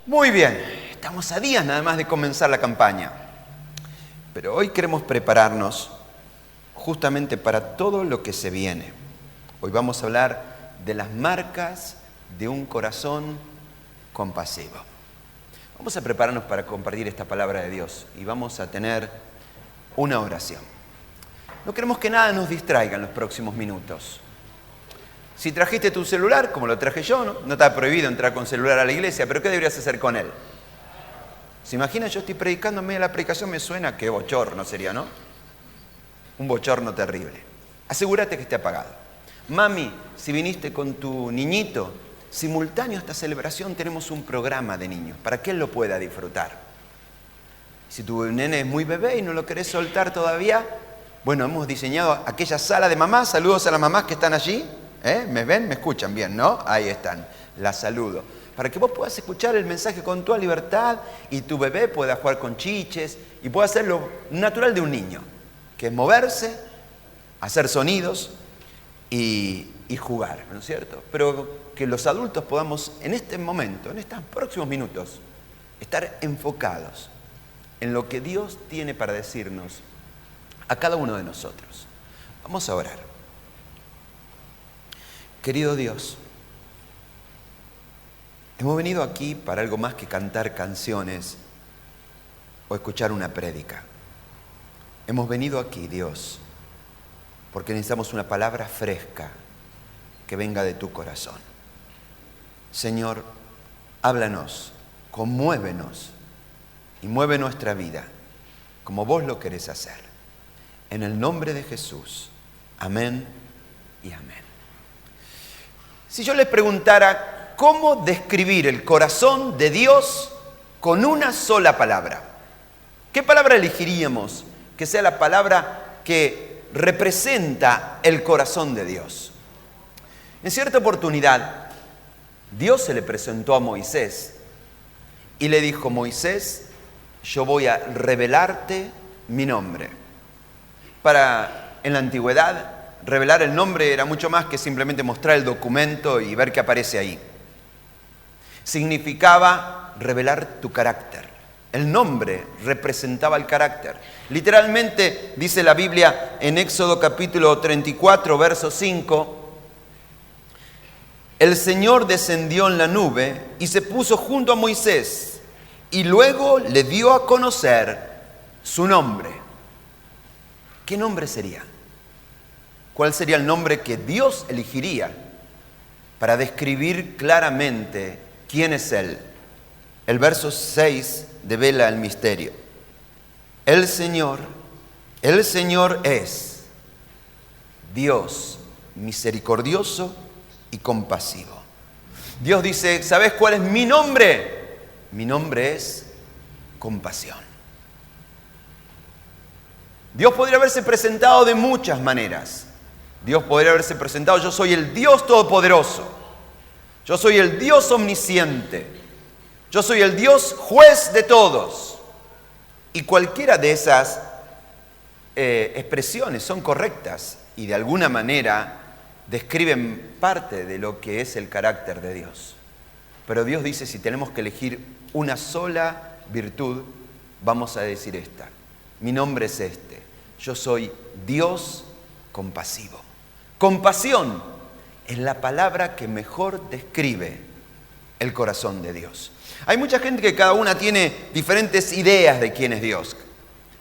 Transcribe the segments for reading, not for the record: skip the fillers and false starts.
Muy bien, estamos a días nada más de comenzar la campaña, pero hoy queremos prepararnos justamente para todo lo que se viene. Hoy vamos a hablar de las marcas de un corazón compasivo. Vamos a prepararnos para compartir esta palabra de Dios y vamos a tener una oración. No queremos que nada nos distraiga en los próximos minutos. Si trajiste tu celular, como lo traje yo, no está prohibido entrar con celular a la iglesia, pero ¿qué deberías hacer con él? ¿Se imagina? Yo estoy predicando, en medio de la predicación me suena, qué bochorno sería, ¿no? Un bochorno terrible. Asegúrate que esté apagado. Mami, si viniste con tu niñito, simultáneo a esta celebración tenemos un programa de niños, para que él lo pueda disfrutar. Si tu nene es muy bebé y no lo querés soltar todavía, bueno, hemos diseñado aquella sala de mamás. Saludos a las mamás que están allí. ¿Me ven? ¿Me escuchan bien, no? Ahí están, las saludo. Para que vos puedas escuchar el mensaje con toda libertad y tu bebé pueda jugar con chiches y pueda hacer lo natural de un niño, que es moverse, hacer sonidos y jugar, ¿no es cierto? Pero que los adultos podamos en este momento, en estos próximos minutos, estar enfocados en lo que Dios tiene para decirnos a cada uno de nosotros. Vamos a orar. Querido Dios, hemos venido aquí para algo más que cantar canciones o escuchar una prédica. Hemos venido aquí, Dios, porque necesitamos una palabra fresca que venga de tu corazón. Señor, háblanos, conmuévenos y mueve nuestra vida como vos lo querés hacer. En el nombre de Jesús. Amén y amén. Si yo les preguntara cómo describir el corazón de Dios con una sola palabra, ¿qué palabra elegiríamos que sea la palabra que representa el corazón de Dios? En cierta oportunidad, Dios se le presentó a Moisés y le dijo: Moisés, yo voy a revelarte mi nombre. En la antigüedad, revelar el nombre era mucho más que simplemente mostrar el documento y ver qué aparece ahí. Significaba revelar tu carácter. El nombre representaba el carácter. Literalmente dice la Biblia en Éxodo capítulo 34, verso 5: el Señor descendió en la nube y se puso junto a Moisés y luego le dio a conocer su nombre. ¿Qué nombre sería? ¿Cuál sería el nombre que Dios elegiría para describir claramente quién es Él? El verso 6 devela el misterio. El Señor es Dios misericordioso y compasivo. Dios dice: ¿sabes cuál es mi nombre? Mi nombre es compasión. Dios podría haberse presentado de muchas maneras. Dios podría haberse presentado: yo soy el Dios todopoderoso, yo soy el Dios omnisciente, yo soy el Dios juez de todos. Y cualquiera de esas expresiones son correctas y de alguna manera describen parte de lo que es el carácter de Dios. Pero Dios dice: si tenemos que elegir una sola virtud, vamos a decir esta. Mi nombre es este: yo soy Dios compasivo. Compasión es la palabra que mejor describe el corazón de Dios. Hay mucha gente que cada una tiene diferentes ideas de quién es Dios.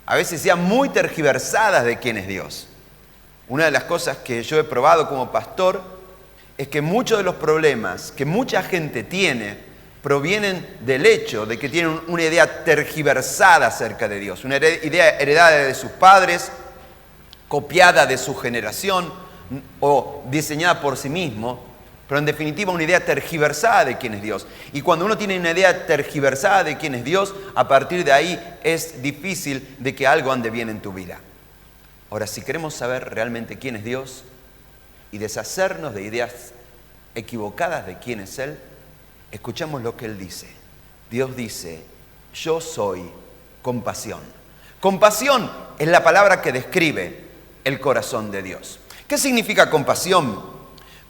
A veces ya muy tergiversadas de quién es Dios. Una de las cosas que yo he probado como pastor es que muchos de los problemas que mucha gente tiene provienen del hecho de que tienen una idea tergiversada acerca de Dios. Una idea heredada de sus padres, copiada de su generación o diseñada por sí mismo, pero en definitiva una idea tergiversada de quién es Dios. Y cuando uno tiene una idea tergiversada de quién es Dios, a partir de ahí es difícil de que algo ande bien en tu vida. Ahora, si queremos saber realmente quién es Dios y deshacernos de ideas equivocadas de quién es Él, escuchamos lo que Él dice. Dios dice: yo soy compasión. Compasión es la palabra que describe el corazón de Dios. ¿Qué significa compasión?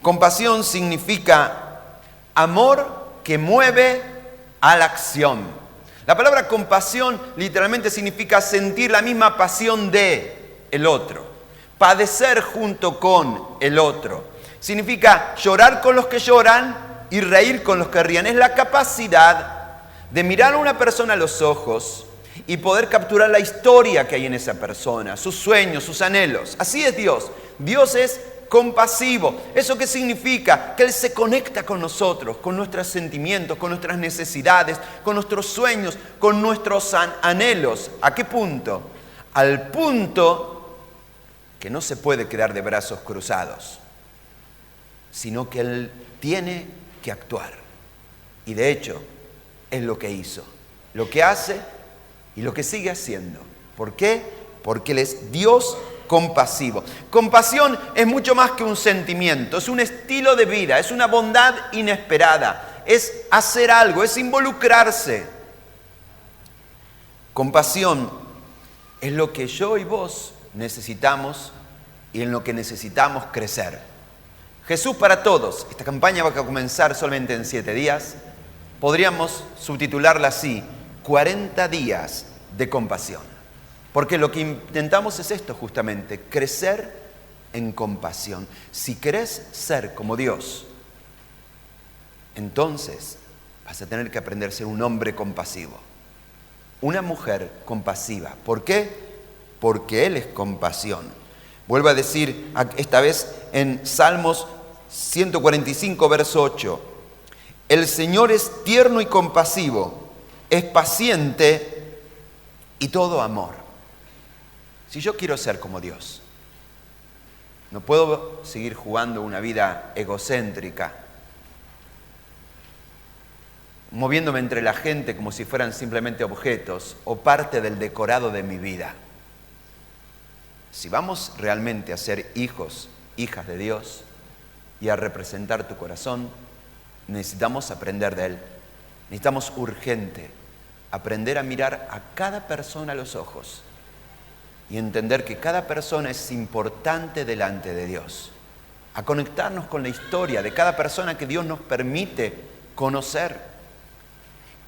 Compasión significa amor que mueve a la acción. La palabra compasión literalmente significa sentir la misma pasión de el otro, padecer junto con el otro. Significa llorar con los que lloran y reír con los que ríen. Es la capacidad de mirar a una persona a los ojos y poder capturar la historia que hay en esa persona, sus sueños, sus anhelos. Así es Dios. Dios es compasivo. ¿Eso qué significa? Que Él se conecta con nosotros, con nuestros sentimientos, con nuestras necesidades, con nuestros sueños, con nuestros anhelos. ¿A qué punto? Al punto que no se puede quedar de brazos cruzados, sino que Él tiene que actuar. Y de hecho, es lo que hizo, lo que hace y lo que sigue haciendo. ¿Por qué? Porque Él es Dios compasivo. Compasión es mucho más que un sentimiento, es un estilo de vida, es una bondad inesperada, es hacer algo, es involucrarse. Compasión es lo que yo y vos necesitamos y en lo que necesitamos crecer. Jesús para todos. Esta campaña va a comenzar solamente en 7 días. Podríamos subtitularla así: 40 días de compasión. Porque lo que intentamos es esto justamente, crecer en compasión. Si querés ser como Dios, entonces vas a tener que aprender a ser un hombre compasivo, una mujer compasiva. ¿Por qué? Porque Él es compasión. Vuelvo a decir, esta vez en Salmos 145, verso 8. El Señor es tierno y compasivo, es paciente y todo amor. Si yo quiero ser como Dios, no puedo seguir jugando una vida egocéntrica, moviéndome entre la gente como si fueran simplemente objetos o parte del decorado de mi vida. Si vamos realmente a ser hijos, hijas de Dios y a representar tu corazón, necesitamos aprender de Él. Necesitamos urgente aprender a mirar a cada persona a los ojos y entender que cada persona es importante delante de Dios. A conectarnos con la historia de cada persona que Dios nos permite conocer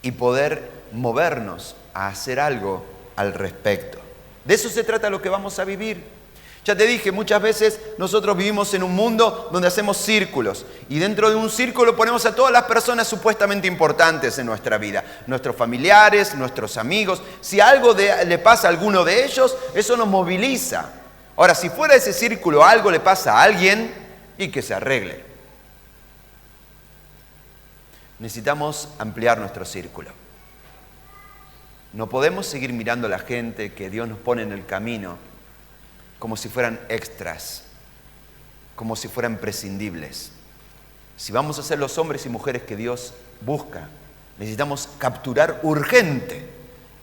y poder movernos a hacer algo al respecto. De eso se trata lo que vamos a vivir. Ya te dije, muchas veces nosotros vivimos en un mundo donde hacemos círculos y dentro de un círculo ponemos a todas las personas supuestamente importantes en nuestra vida, nuestros familiares, nuestros amigos. Si algo le pasa a alguno de ellos, eso nos moviliza. Ahora, si fuera de ese círculo algo le pasa a alguien, y que se arregle. Necesitamos ampliar nuestro círculo. No podemos seguir mirando a la gente que Dios nos pone en el camino como si fueran extras, como si fueran prescindibles. Si vamos a ser los hombres y mujeres que Dios busca, necesitamos capturar urgente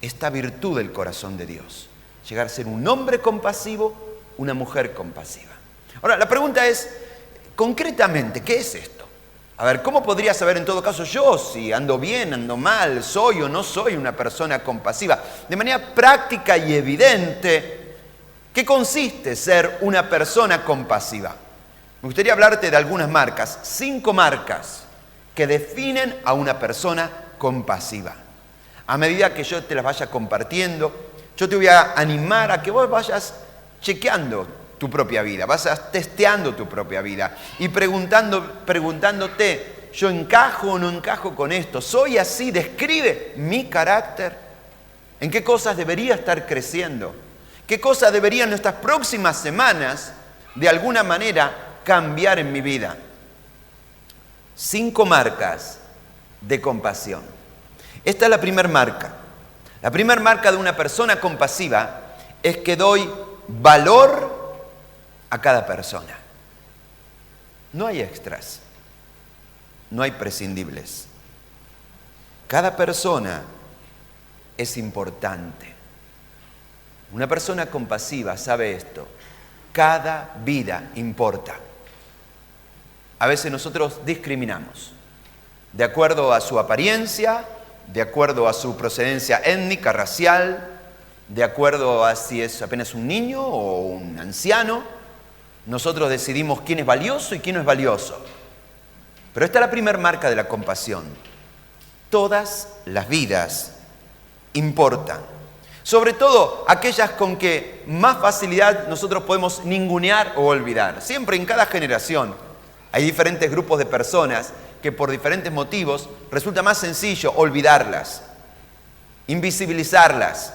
esta virtud del corazón de Dios. Llegar a ser un hombre compasivo, una mujer compasiva. Ahora, la pregunta es, concretamente, ¿qué es esto? A ver, ¿cómo podría saber en todo caso yo si ando bien, ando mal, soy o no soy una persona compasiva? De manera práctica y evidente, ¿qué consiste ser una persona compasiva? Me gustaría hablarte de algunas marcas, 5 marcas que definen a una persona compasiva. A medida que yo te las vaya compartiendo, yo te voy a animar a que vos vayas chequeando tu propia vida, vayas testeando tu propia vida y preguntándote, ¿yo encajo o no encajo con esto? ¿Soy así? ¿Describe mi carácter? ¿En qué cosas debería estar creciendo? ¿Qué cosas deberían en estas próximas semanas, de alguna manera, cambiar en mi vida? 5 marcas de compasión. Esta es la primera marca. La primera marca de una persona compasiva es que doy valor a cada persona. No hay extras, no hay prescindibles. Cada persona es importante. Una persona compasiva sabe esto. Cada vida importa. A veces nosotros discriminamos de acuerdo a su apariencia, de acuerdo a su procedencia étnica, racial, de acuerdo a si es apenas un niño o un anciano. Nosotros decidimos quién es valioso y quién no es valioso. Pero esta es la primera marca de la compasión. Todas las vidas importan. Sobre todo aquellas con que más facilidad nosotros podemos ningunear o olvidar. Siempre en cada generación hay diferentes grupos de personas que por diferentes motivos resulta más sencillo olvidarlas, invisibilizarlas,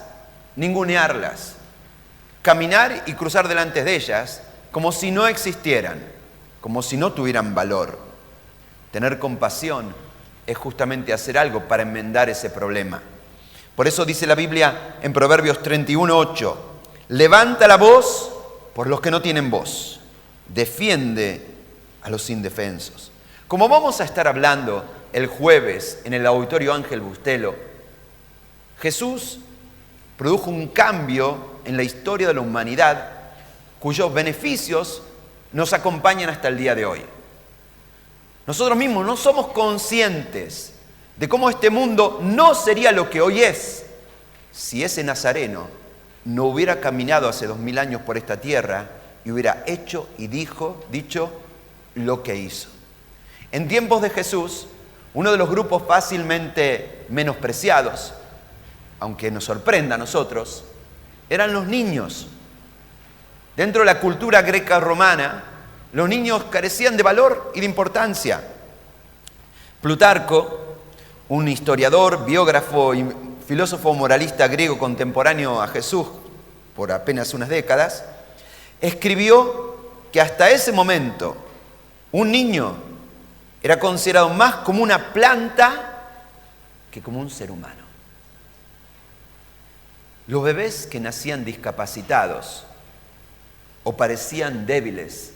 ningunearlas, caminar y cruzar delante de ellas como si no existieran, como si no tuvieran valor. Tener compasión es justamente hacer algo para enmendar ese problema. Por eso dice la Biblia en Proverbios 31:8, levanta la voz por los que no tienen voz, defiende a los indefensos. Como vamos a estar hablando el jueves en el Auditorio Ángel Bustelo, Jesús produjo un cambio en la historia de la humanidad cuyos beneficios nos acompañan hasta el día de hoy. Nosotros mismos no somos conscientes de cómo este mundo no sería lo que hoy es si ese Nazareno no hubiera caminado hace 2000 años por esta tierra y hubiera hecho y dicho lo que hizo. En tiempos de Jesús, uno de los grupos fácilmente menospreciados, aunque nos sorprenda a nosotros, eran los niños. Dentro de la cultura greca-romana, los niños carecían de valor y de importancia. Plutarco, un historiador, biógrafo y filósofo moralista griego contemporáneo a Jesús por apenas unas décadas, escribió que hasta ese momento un niño era considerado más como una planta que como un ser humano. Los bebés que nacían discapacitados o parecían débiles,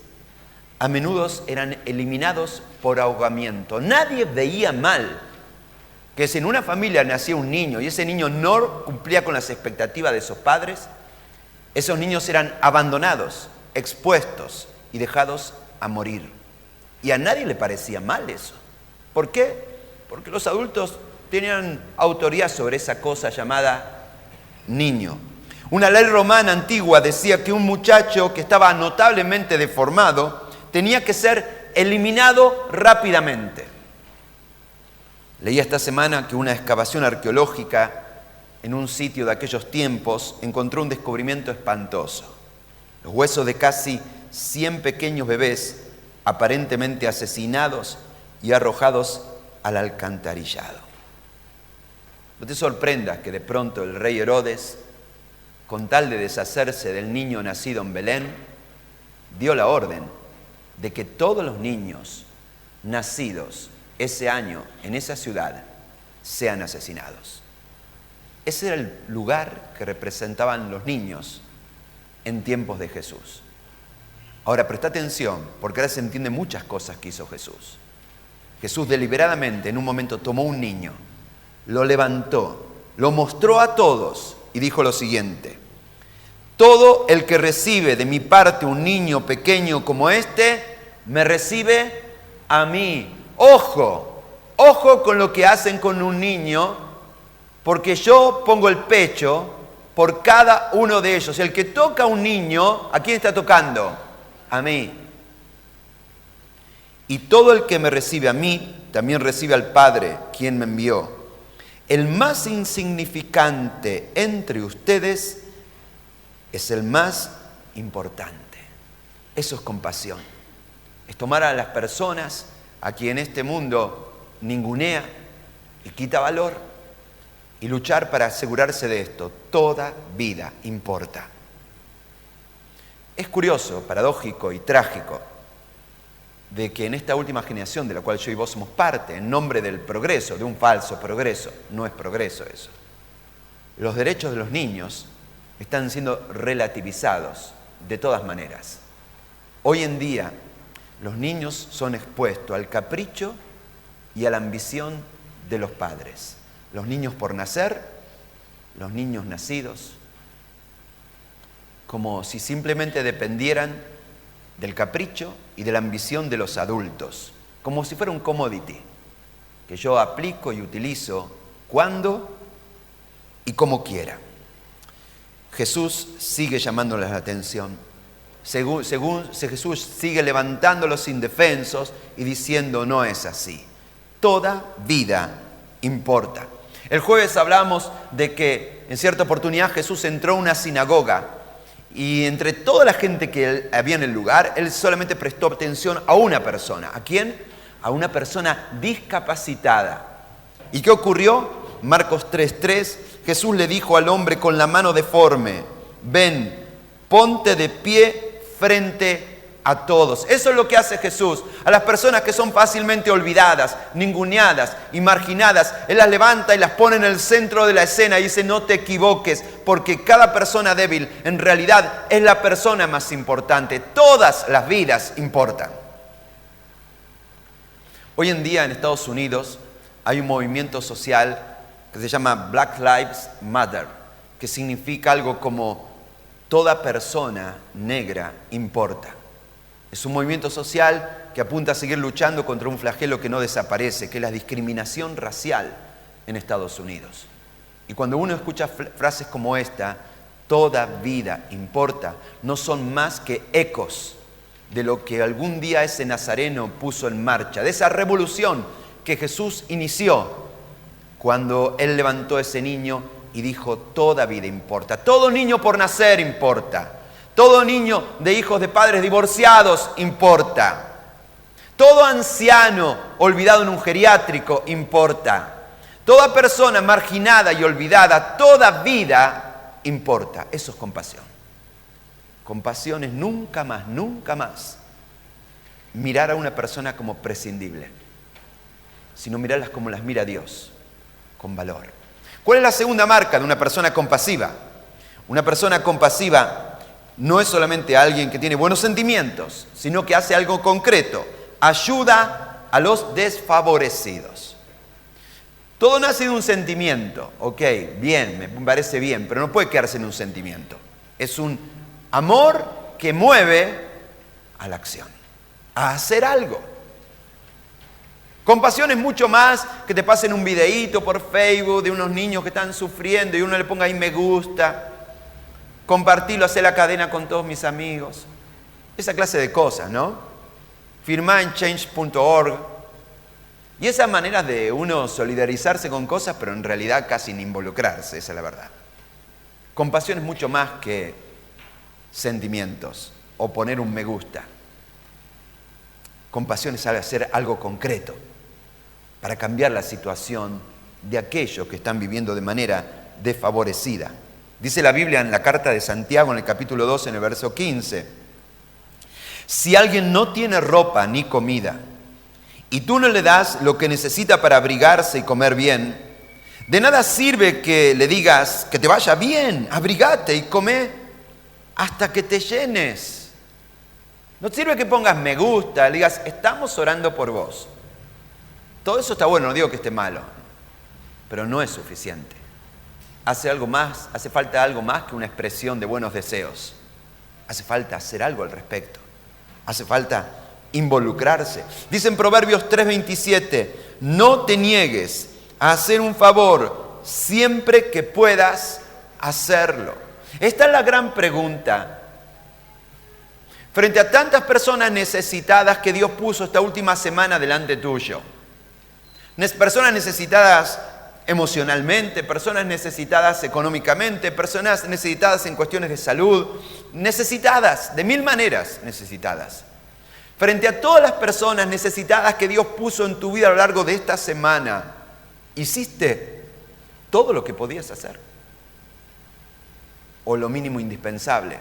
a menudo eran eliminados por ahogamiento. Nadie veía mal que si en una familia nacía un niño y ese niño no cumplía con las expectativas de sus padres, esos niños eran abandonados, expuestos y dejados a morir. Y a nadie le parecía mal eso. ¿Por qué? Porque los adultos tenían autoridad sobre esa cosa llamada niño. Una ley romana antigua decía que un muchacho que estaba notablemente deformado tenía que ser eliminado rápidamente. Leí esta semana que una excavación arqueológica en un sitio de aquellos tiempos encontró un descubrimiento espantoso. Los huesos de casi 100 pequeños bebés aparentemente asesinados y arrojados al alcantarillado. No te sorprendas que de pronto el rey Herodes, con tal de deshacerse del niño nacido en Belén, dio la orden de que todos los niños nacidos ese año en esa ciudad sean asesinados. Ese era el lugar que representaban los niños en tiempos de Jesús. Ahora presta atención, porque ahora se entienden muchas cosas que hizo Jesús. Jesús deliberadamente en un momento tomó un niño, lo levantó, lo mostró a todos y dijo lo siguiente: todo el que recibe de mi parte un niño pequeño como este, me recibe a mí. Ojo, ojo con lo que hacen con un niño, porque yo pongo el pecho por cada uno de ellos. El que toca a un niño, ¿a quién está tocando? A mí. Y todo el que me recibe a mí, también recibe al Padre, quien me envió. El más insignificante entre ustedes es el más importante. Eso es compasión. Es tomar a las personas a quien este mundo ningunea y quita valor y luchar para asegurarse de esto. Toda vida importa. Es curioso, paradójico y trágico de que en esta última generación de la cual yo y vos somos parte, en nombre del progreso, de un falso progreso, no es progreso eso, los derechos de los niños están siendo relativizados de todas maneras. Hoy en día los niños son expuestos al capricho y a la ambición de los padres. Los niños por nacer, los niños nacidos, como si simplemente dependieran del capricho y de la ambición de los adultos, como si fuera un commodity que yo aplico y utilizo cuando y como quiera. Jesús sigue llamándoles la atención. Jesús sigue levantando a los indefensos y diciendo: no es así. Toda vida importa. El jueves hablamos de que en cierta oportunidad Jesús entró a una sinagoga y entre toda la gente que había en el lugar, Él solamente prestó atención a una persona. ¿A quién? A una persona discapacitada. ¿Y qué ocurrió? Marcos 3:3, Jesús le dijo al hombre con la mano deforme: ven, ponte de pie frente a todos. Eso es lo que hace Jesús. A las personas que son fácilmente olvidadas, ninguneadas y marginadas, Él las levanta y las pone en el centro de la escena y dice: no te equivoques, porque cada persona débil en realidad es la persona más importante. Todas las vidas importan. Hoy en día en Estados Unidos hay un movimiento social que se llama Black Lives Matter, que significa algo como toda persona negra importa. Es un movimiento social que apunta a seguir luchando contra un flagelo que no desaparece, que es la discriminación racial en Estados Unidos. Y cuando uno escucha frases como esta, toda vida importa, no son más que ecos de lo que algún día ese nazareno puso en marcha, de esa revolución que Jesús inició cuando Él levantó a ese niño y dijo: toda vida importa, todo niño por nacer importa. Todo niño de hijos de padres divorciados importa. Todo anciano olvidado en un geriátrico importa. Toda persona marginada y olvidada, toda vida importa. Eso es compasión. Compasión es nunca más mirar a una persona como prescindible, sino mirarlas como las mira Dios, con valor. ¿Cuál es la segunda marca de una persona compasiva? Una persona compasiva no es solamente alguien que tiene buenos sentimientos, sino que hace algo concreto. Ayuda a los desfavorecidos. Todo nace de un sentimiento. Ok, bien, me parece bien, pero no puede quedarse en un sentimiento. Es un amor que mueve a la acción, a hacer algo. Compasión es mucho más que te pasen un videíto por Facebook de unos niños que están sufriendo y uno le ponga ahí me gusta. Compartirlo, hacer la cadena con todos mis amigos. Esa clase de cosas, ¿no? Firmar en change.org. Y esas maneras de uno solidarizarse con cosas, pero en realidad casi ni involucrarse, esa es la verdad. Compasión es mucho más que sentimientos o poner un me gusta. Compasión es hacer algo concreto para cambiar la situación de aquellos que están viviendo de manera desfavorecida. Dice la Biblia en la carta de Santiago, en el capítulo 2, en el verso 15, si alguien no tiene ropa ni comida, y tú no le das lo que necesita para abrigarse y comer bien, de nada sirve que le digas que te vaya bien, abrigate y come hasta que te llenes. No sirve que pongas me gusta, le digas estamos orando por vos. Todo eso está bueno, no digo que esté malo, pero no es suficiente. Hace falta algo más que una expresión de buenos deseos. Hace falta hacer algo al respecto. Hace falta involucrarse. Dice en Proverbios 3:27, no te niegues a hacer un favor siempre que puedas hacerlo. Esta es la gran pregunta. Frente a tantas personas necesitadas que Dios puso esta última semana delante tuyo. Personas necesitadas emocionalmente, personas necesitadas económicamente, personas necesitadas en cuestiones de salud, necesitadas, de mil maneras necesitadas. Frente a todas las personas necesitadas que Dios puso en tu vida a lo largo de esta semana, ¿hiciste todo lo que podías hacer? ¿O lo mínimo indispensable?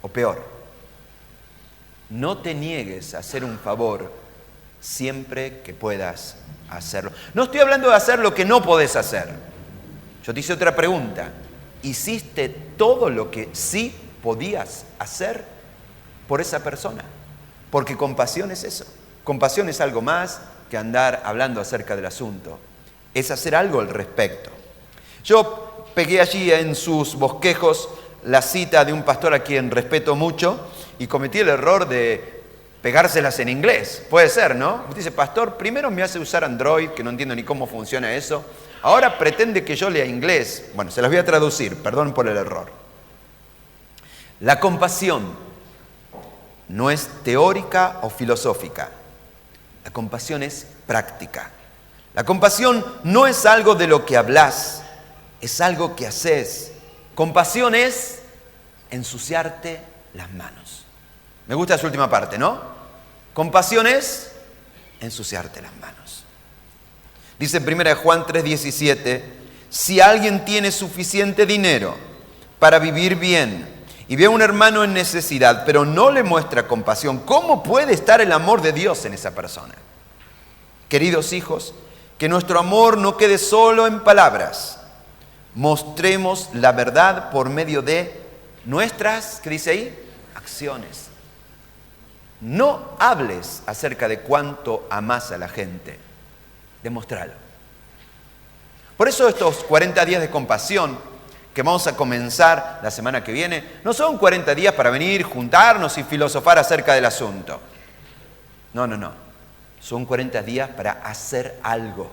¿O peor? No te niegues a hacer un favor siempre que puedas hacerlo. No estoy hablando de hacer lo que no podés hacer. Yo te hice otra pregunta. ¿Hiciste todo lo que sí podías hacer por esa persona? Porque compasión es eso. Compasión es algo más que andar hablando acerca del asunto. Es hacer algo al respecto. Yo pegué allí en sus bosquejos la cita de un pastor a quien respeto mucho y cometí el error de pegárselas en inglés. Puede ser, ¿no? Usted dice, pastor, primero me hace usar Android, que no entiendo ni cómo funciona eso. Ahora pretende que yo lea inglés. Bueno, se las voy a traducir, perdón por el error. La compasión no es teórica o filosófica. La compasión es práctica. La compasión no es algo de lo que hablas, es algo que haces. Compasión es ensuciarte las manos. Me gusta esa última parte, ¿no? Compasión es ensuciarte las manos. Dice en 1 Juan 3:17, si alguien tiene suficiente dinero para vivir bien y ve a un hermano en necesidad, pero no le muestra compasión, ¿cómo puede estar el amor de Dios en esa persona? Queridos hijos, que nuestro amor no quede solo en palabras. Mostremos la verdad por medio de nuestras, ¿qué dice ahí? Acciones. No hables acerca de cuánto amas a la gente. Demostralo. Por eso estos 40 días de compasión que vamos a comenzar la semana que viene, no son 40 días para venir, juntarnos y filosofar acerca del asunto. No. Son 40 días para hacer algo.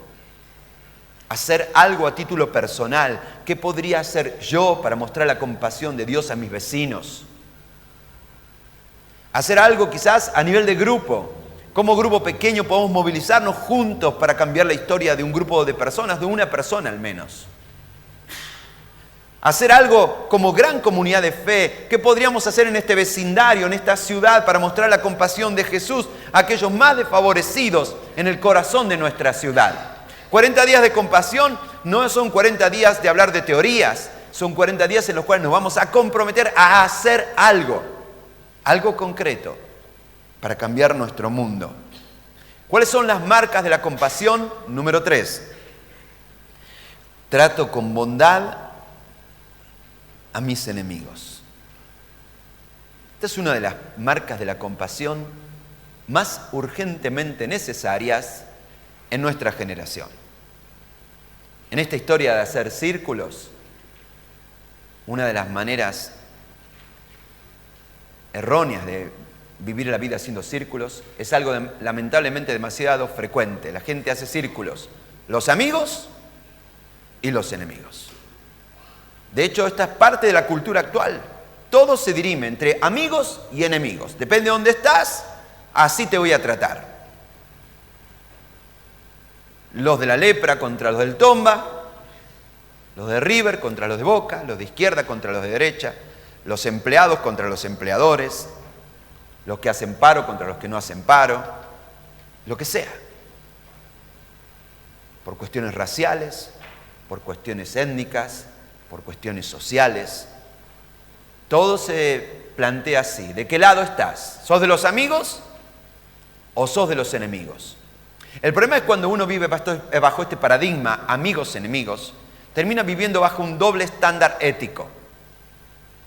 Hacer algo a título personal. ¿Qué podría hacer yo para mostrar la compasión de Dios a mis vecinos? Hacer algo quizás a nivel de grupo. Como grupo pequeño podemos movilizarnos juntos para cambiar la historia de un grupo de personas, de una persona al menos. Hacer algo como gran comunidad de fe. ¿Qué podríamos hacer en este vecindario, en esta ciudad, para mostrar la compasión de Jesús a aquellos más desfavorecidos en el corazón de nuestra ciudad? 40 días de compasión no son 40 días de hablar de teorías, son 40 días en los cuales nos vamos a comprometer a hacer algo concreto para cambiar nuestro mundo. ¿Cuáles son las marcas de la compasión? Número 3. Trato con bondad a mis enemigos. Esta es una de las marcas de la compasión más urgentemente necesarias en nuestra generación. En esta historia de hacer círculos, una de las maneras erróneas de vivir la vida haciendo círculos es algo lamentablemente demasiado frecuente. La gente hace círculos, los amigos y los enemigos. De hecho, esta es parte de la cultura actual. Todo se dirime entre amigos y enemigos. Depende de dónde estás, así te voy a tratar. Los de la lepra contra los del Tomba, los de River contra los de Boca, los de izquierda contra los de derecha, los empleados contra los empleadores, los que hacen paro contra los que no hacen paro, lo que sea. Por cuestiones raciales, por cuestiones étnicas, por cuestiones sociales. Todo se plantea así. ¿De qué lado estás? ¿Sos de los amigos o sos de los enemigos? El problema es cuando uno vive bajo este paradigma, amigos-enemigos, termina viviendo bajo un doble estándar ético.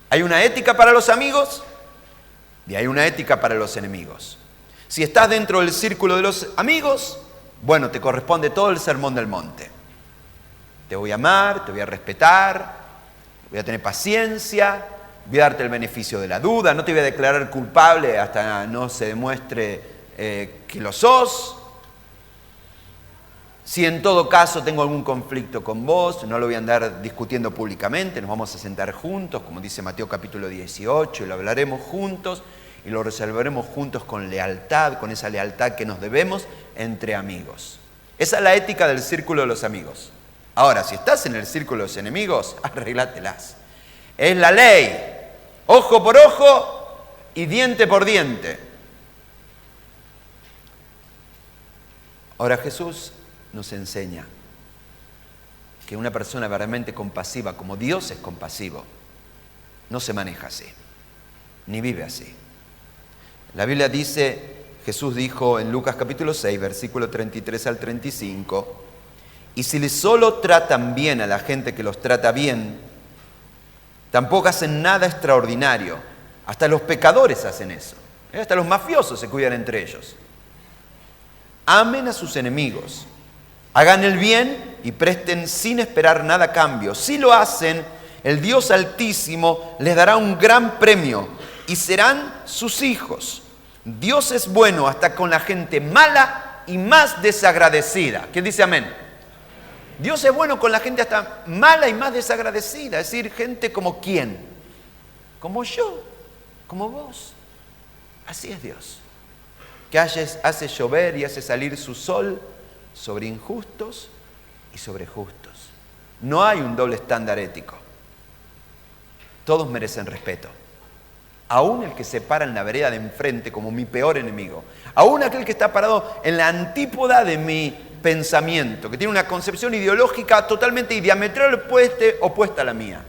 Hay una ética para los amigos y hay una ética para los enemigos. Si estás dentro del círculo de los amigos, bueno, te corresponde todo el sermón del monte. Te voy a amar, te voy a respetar, voy a tener paciencia, voy a darte el beneficio de la duda, no te voy a declarar culpable hasta no se demuestre que lo sos. Si en todo caso tengo algún conflicto con vos, no lo voy a andar discutiendo públicamente, nos vamos a sentar juntos, como dice Mateo capítulo 18, y lo hablaremos juntos y lo resolveremos juntos con lealtad, con esa lealtad que nos debemos entre amigos. Esa es la ética del círculo de los amigos. Ahora, si estás en el círculo de los enemigos, arreglátelas. Es la ley, ojo por ojo y diente por diente. Ahora Jesús nos enseña que una persona verdaderamente compasiva, como Dios es compasivo, no se maneja así, ni vive así. La Biblia dice, Jesús dijo en Lucas capítulo 6, versículo 33 al 35, y si solo tratan bien a la gente que los trata bien, tampoco hacen nada extraordinario. Hasta los pecadores hacen eso. Hasta los mafiosos se cuidan entre ellos. Amen a sus enemigos. Hagan el bien y presten sin esperar nada a cambio. Si lo hacen, el Dios Altísimo les dará un gran premio y serán sus hijos. Dios es bueno hasta con la gente mala y más desagradecida. ¿Quién dice amén? Dios es bueno con la gente hasta mala y más desagradecida. Es decir, gente como quién. Como yo, como vos. Así es Dios. Que hace llover y hace salir su sol sobre injustos y sobre justos. No hay un doble estándar ético. Todos merecen respeto. Aún el que se para en la vereda de enfrente como mi peor enemigo. Aún aquel que está parado en la antípoda de mi pensamiento, que tiene una concepción ideológica totalmente y diametral opuesta a la mía.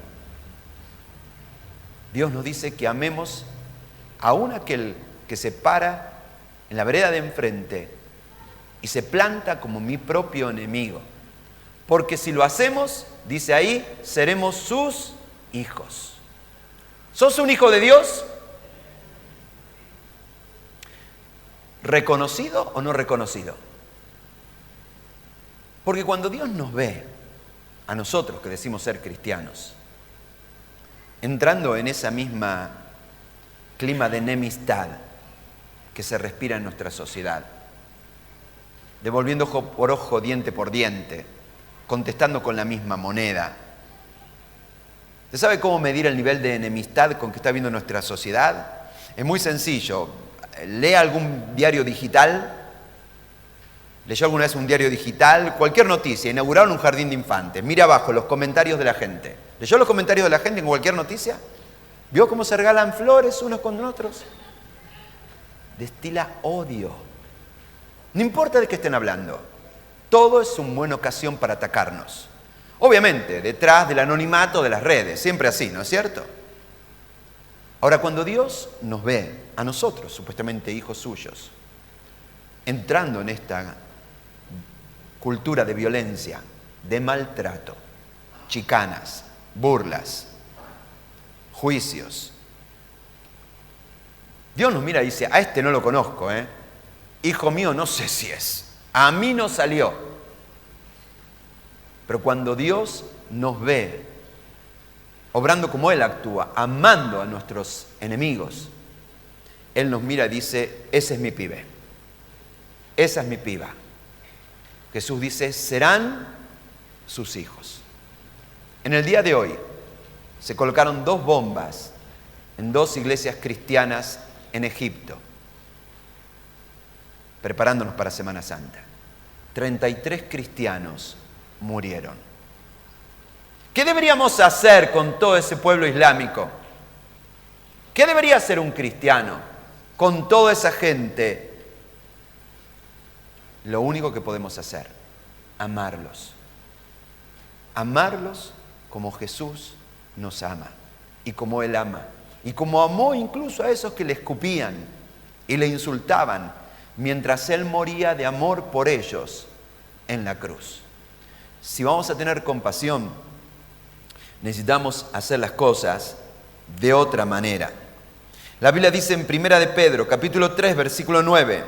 Dios nos dice que amemos aún aquel que se para en la vereda de enfrente y se planta como mi propio enemigo. Porque si lo hacemos, dice ahí, seremos sus hijos. ¿Sos un hijo de Dios? ¿Reconocido o no reconocido? Porque cuando Dios nos ve, a nosotros que decimos ser cristianos, entrando en esa misma clima de enemistad que se respira en nuestra sociedad, devolviendo ojo por ojo, diente por diente, contestando con la misma moneda. ¿Usted sabe cómo medir el nivel de enemistad con que está viendo nuestra sociedad? Es muy sencillo. ¿Lee algún diario digital? ¿Leyó alguna vez un diario digital? Cualquier noticia, inauguraron un jardín de infantes. Mira abajo los comentarios de la gente. ¿Leyó los comentarios de la gente en cualquier noticia? ¿Vio cómo se regalan flores unos con otros? Destila odio. No importa de qué estén hablando. Todo es una buena ocasión para atacarnos. Obviamente, detrás del anonimato de las redes. Siempre así, ¿no es cierto? Ahora, cuando Dios nos ve, a nosotros, supuestamente hijos suyos, entrando en esta cultura de violencia, de maltrato, chicanas, burlas, juicios, Dios nos mira y dice, a este no lo conozco, hijo mío, no sé si es, a mí no salió. Pero cuando Dios nos ve, obrando como Él actúa, amando a nuestros enemigos, Él nos mira y dice, ese es mi pibe, esa es mi piba. Jesús dice, serán sus hijos. En el día de hoy se colocaron 2 bombas en 2 iglesias cristianas en Egipto, preparándonos para Semana Santa. 33 cristianos murieron. ¿Qué deberíamos hacer con todo ese pueblo islámico? ¿Qué debería hacer un cristiano con toda esa gente? Lo único que podemos hacer, amarlos. Amarlos como Jesús nos ama y como Él ama. Y como amó incluso a esos que le escupían y le insultaban, mientras Él moría de amor por ellos en la cruz. Si vamos a tener compasión, necesitamos hacer las cosas de otra manera. La Biblia dice en 1 de Pedro, capítulo 3, versículo 9,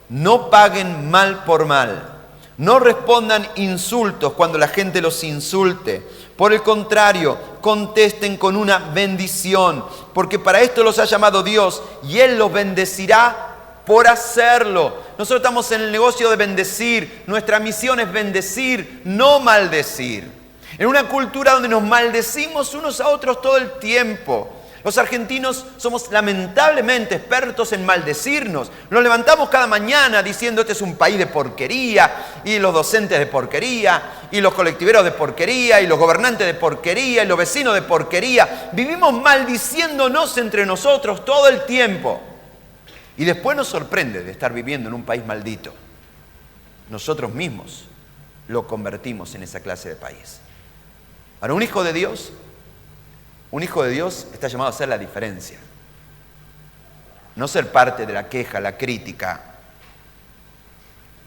no paguen mal por mal, no respondan insultos cuando la gente los insulte. Por el contrario, contesten con una bendición, porque para esto los ha llamado Dios y Él los bendecirá por hacerlo. Nosotros estamos en el negocio de bendecir. Nuestra misión es bendecir, no maldecir. En una cultura donde nos maldecimos unos a otros todo el tiempo. Los argentinos somos lamentablemente expertos en maldecirnos. Nos levantamos cada mañana diciendo este es un país de porquería, y los docentes de porquería, y los colectiveros de porquería, y los gobernantes de porquería, y los vecinos de porquería. Vivimos maldiciéndonos entre nosotros todo el tiempo. Y después nos sorprende de estar viviendo en un país maldito. Nosotros mismos lo convertimos en esa clase de país. Para un hijo de Dios está llamado a hacer la diferencia. No ser parte de la queja, la crítica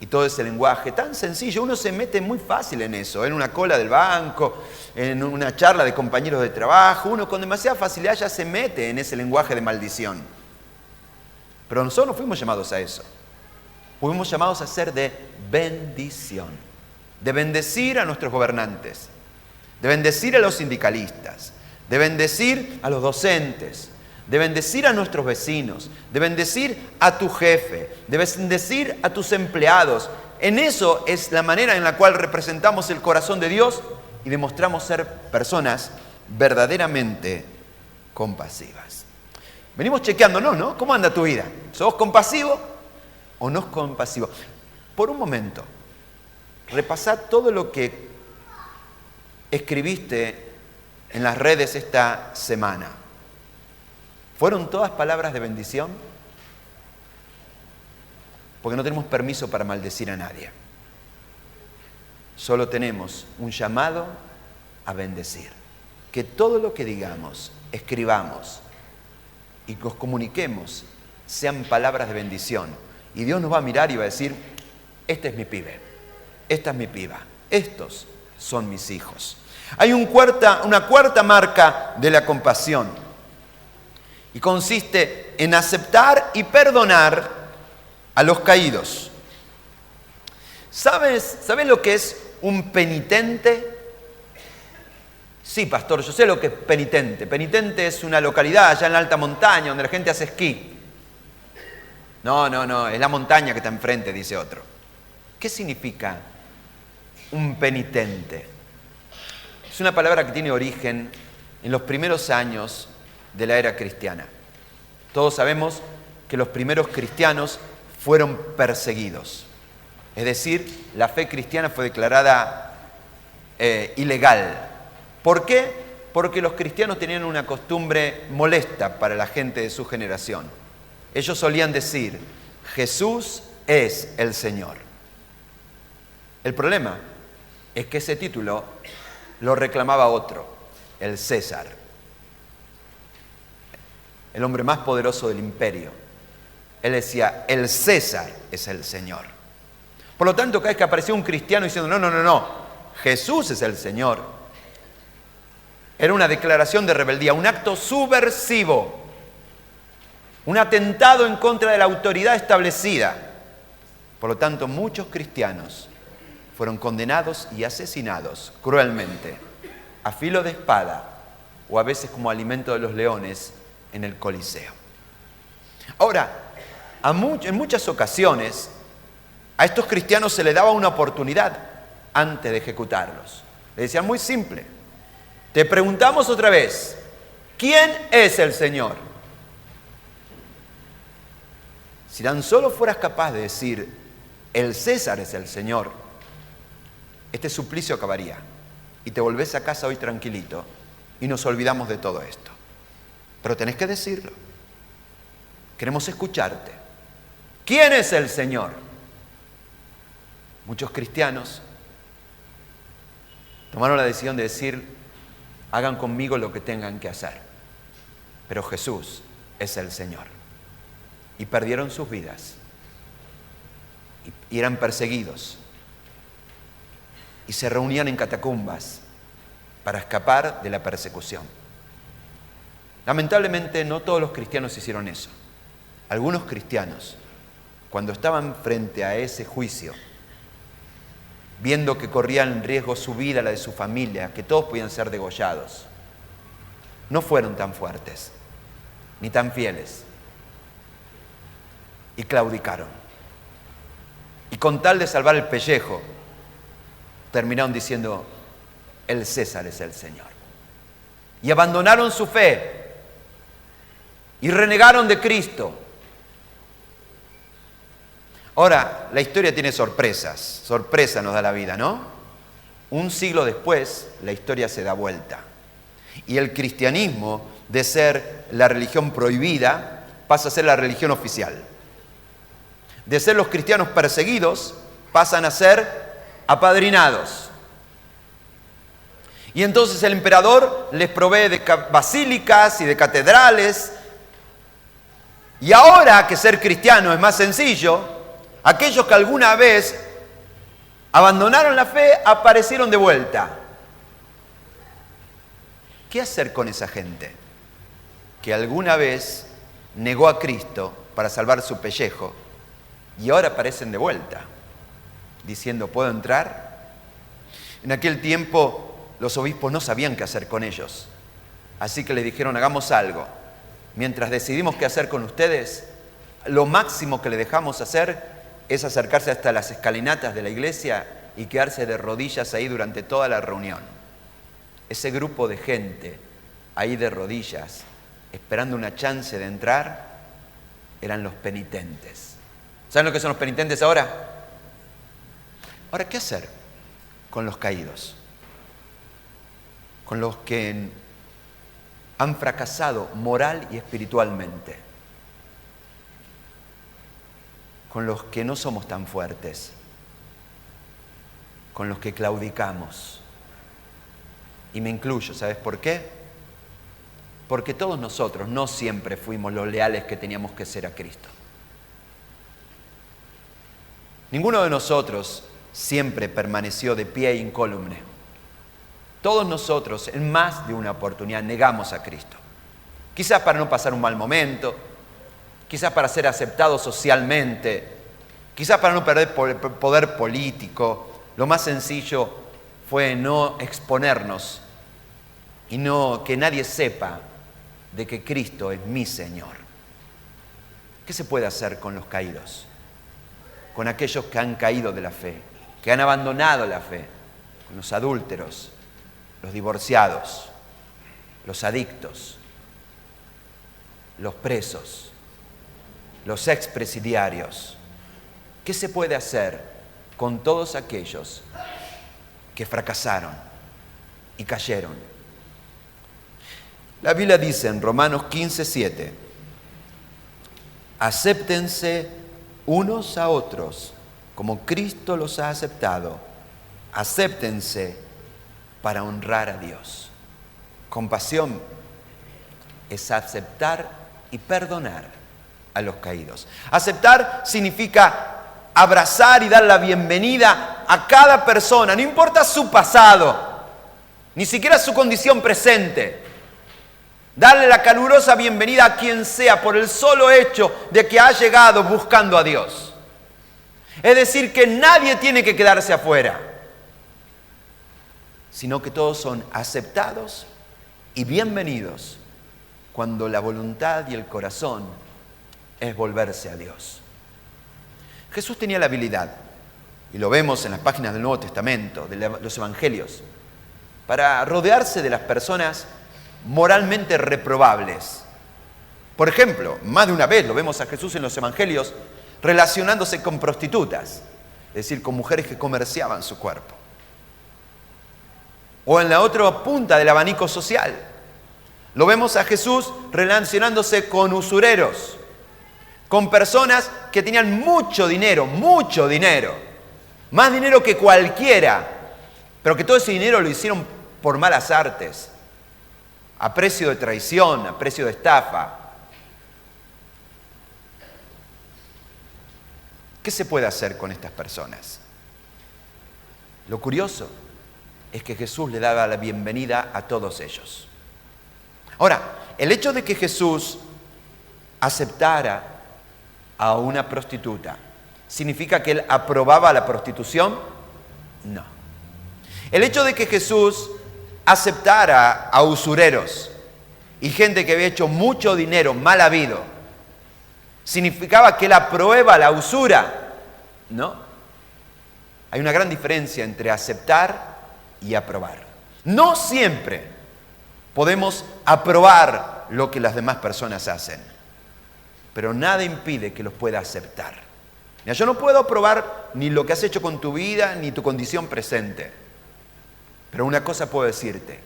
y todo ese lenguaje tan sencillo. Uno se mete muy fácil en eso, en una cola del banco, en una charla de compañeros de trabajo. Uno con demasiada facilidad ya se mete en ese lenguaje de maldición. Pero nosotros no fuimos llamados a eso. Fuimos llamados a ser de bendición, de bendecir a nuestros gobernantes, de bendecir a los sindicalistas, de bendecir a los docentes, de bendecir a nuestros vecinos, de bendecir a tu jefe, de bendecir a tus empleados. En eso es la manera en la cual representamos el corazón de Dios y demostramos ser personas verdaderamente compasivas. Venimos chequeándonos, ¿no? ¿Cómo anda tu vida? ¿Sos compasivo o no compasivo? Por un momento, repasá todo lo que escribiste en las redes esta semana. ¿Fueron todas palabras de bendición? Porque no tenemos permiso para maldecir a nadie. Solo tenemos un llamado a bendecir. Que todo lo que digamos, escribamos y que os comuniquemos sean palabras de bendición. Y Dios nos va a mirar y va a decir, este es mi pibe, esta es mi piba, estos son mis hijos. Hay una cuarta marca de la compasión y consiste en aceptar y perdonar a los caídos. ¿Sabes lo que es un penitente? Sí, pastor, yo sé lo que es penitente. Penitente es una localidad allá en la alta montaña donde la gente hace esquí. No, es la montaña que está enfrente, dice otro. ¿Qué significa un penitente? Es una palabra que tiene origen en los primeros años de la era cristiana. Todos sabemos que los primeros cristianos fueron perseguidos. Es decir, la fe cristiana fue declarada ilegal. ¿Por qué? Porque los cristianos tenían una costumbre molesta para la gente de su generación. Ellos solían decir, Jesús es el Señor. El problema es que ese título lo reclamaba otro, el César, el hombre más poderoso del imperio. Él decía, el César es el Señor. Por lo tanto, cada vez que aparecía un cristiano diciendo, no, Jesús es el Señor, era una declaración de rebeldía, un acto subversivo, un atentado en contra de la autoridad establecida. Por lo tanto, muchos cristianos fueron condenados y asesinados cruelmente, a filo de espada o a veces como alimento de los leones en el Coliseo. Ahora, en muchas ocasiones a estos cristianos se les daba una oportunidad antes de ejecutarlos. Le decían muy simple, te preguntamos otra vez, ¿quién es el Señor? Si tan solo fueras capaz de decir, el César es el Señor, este suplicio acabaría y te volvés a casa hoy tranquilito y nos olvidamos de todo esto. Pero tenés que decirlo. Queremos escucharte. ¿Quién es el Señor? Muchos cristianos tomaron la decisión de decir, hagan conmigo lo que tengan que hacer. Pero Jesús es el Señor. Y perdieron sus vidas. Y eran perseguidos. Y se reunían en catacumbas para escapar de la persecución. Lamentablemente no todos los cristianos hicieron eso. Algunos cristianos, cuando estaban frente a ese juicio, viendo que corrían en riesgo su vida, la de su familia, que todos podían ser degollados, no fueron tan fuertes, ni tan fieles, y claudicaron. Y con tal de salvar el pellejo, terminaron diciendo, el César es el Señor. Y abandonaron su fe, y renegaron de Cristo. Ahora, la historia tiene sorpresas. Sorpresa nos da la vida, ¿no? Un siglo después, la historia se da vuelta. Y el cristianismo, de ser la religión prohibida, pasa a ser la religión oficial. De ser los cristianos perseguidos, pasan a ser apadrinados. Y entonces el emperador les provee de basílicas y de catedrales. Y ahora que ser cristiano es más sencillo, aquellos que alguna vez abandonaron la fe aparecieron de vuelta. ¿Qué hacer con esa gente que alguna vez negó a Cristo para salvar su pellejo y ahora aparecen de vuelta diciendo, ¿puedo entrar? En aquel tiempo los obispos no sabían qué hacer con ellos, así que le dijeron, hagamos algo. Mientras decidimos qué hacer con ustedes, lo máximo que le dejamos hacer es acercarse hasta las escalinatas de la iglesia y quedarse de rodillas ahí durante toda la reunión. Ese grupo de gente ahí de rodillas, esperando una chance de entrar, eran los penitentes. ¿Saben lo que son los penitentes ahora? Ahora, ¿qué hacer con los caídos, con los que han fracasado moral y espiritualmente, con los que no somos tan fuertes, con los que claudicamos. Y me incluyo, ¿sabes por qué? Porque todos nosotros no siempre fuimos los leales que teníamos que ser a Cristo. Ninguno de nosotros siempre permaneció de pie e incólume. Todos nosotros, en más de una oportunidad, negamos a Cristo. Quizás para no pasar un mal momento, quizás para ser aceptados socialmente, quizás para no perder poder político. Lo más sencillo fue no exponernos y no que nadie sepa de que Cristo es mi Señor. ¿Qué se puede hacer con los caídos? Con aquellos que han caído de la fe, que han abandonado la fe, con los adúlteros, los divorciados, los adictos, los presos, los expresidiarios. ¿Qué se puede hacer con todos aquellos que fracasaron y cayeron? La Biblia dice en Romanos 15:7, acéptense unos a otros como Cristo los ha aceptado. Acéptense para honrar a Dios. Compasión es aceptar y perdonar a los caídos. Aceptar significa abrazar y dar la bienvenida a cada persona, no importa su pasado, ni siquiera su condición presente. Darle la calurosa bienvenida a quien sea por el solo hecho de que ha llegado buscando a Dios. Es decir, que nadie tiene que quedarse afuera, sino que todos son aceptados y bienvenidos cuando la voluntad y el corazón es volverse a Dios. Jesús tenía la habilidad, y lo vemos en las páginas del Nuevo Testamento, de los Evangelios, para rodearse de las personas moralmente reprobables. Por ejemplo, más de una vez lo vemos a Jesús en los Evangelios relacionándose con prostitutas, es decir, con mujeres que comerciaban su cuerpo. O en la otra punta del abanico social, lo vemos a Jesús relacionándose con usureros, con personas que tenían mucho dinero, más dinero que cualquiera, pero que todo ese dinero lo hicieron por malas artes, a precio de traición, a precio de estafa. ¿Qué se puede hacer con estas personas? Lo curioso es que Jesús le daba la bienvenida a todos ellos. Ahora, el hecho de que Jesús aceptara a una prostituta, ¿significa que él aprobaba la prostitución? No. El hecho de que Jesús aceptara a usureros y gente que había hecho mucho dinero mal habido, ¿significaba que él aprueba la usura? No. Hay una gran diferencia entre aceptar y aprobar. No siempre podemos aprobar lo que las demás personas hacen, pero nada impide que los pueda aceptar. Mira, yo no puedo aprobar ni lo que has hecho con tu vida ni tu condición presente, pero una cosa puedo decirte: